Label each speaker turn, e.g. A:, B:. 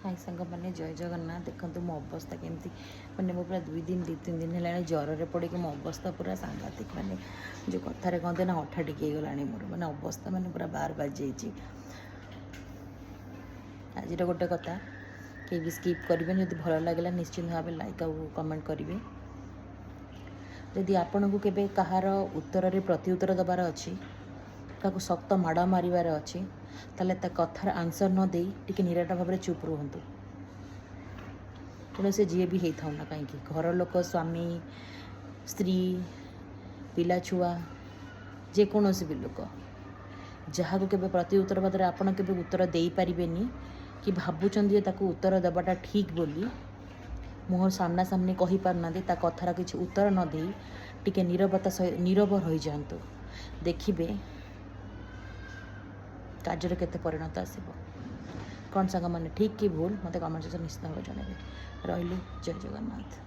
A: High सांग मैंने जय जगन्नाथ देखो मो अवस्था केमती मैंने मो पूरा 2 दिन 2-3 दिन है ज्वर पड़े मो अवस्था पूरा सांघातिक मैंने जो कथार कहते ना अठा टिके गला मोर मैंने अवस्था मैंने पूरा बार बाजी आज गोटे कथा कि भी स्किप करेंगे जब भल लगे निश्चिंत भाव लाइक आउ कमेंट करेंगे जदि आपण को केबे कहार उत्तर रे प्रति उत्तर दबार अच्छी ताको शक्त माड़ मारिबार अच्छी ताले ता कथार आंसर न दे टिके निराट भाव में चुप रुहतु तेणु से जी भी होता ना कहीं घर लोक स्वामी स्त्री पिला छुआ जेकोसी भी लोक जहाँ को केबे प्रति उत्तर बदले आपण केबे उत्तर दे पारिबेनी कि भावुंट ताको उत्तर देवाटा ठीक बोली मुह सामना सामने कही पारना ता कथार किसी उत्तर न दे टिके नीरवता नीरव रही जातु देखिए कार्य केते परिणत आसब कौन सांग मैंने ठीक कि भूल मत कमेंट सेक्शन निश्चित भाव जनइबे रही जय जगन्नाथ।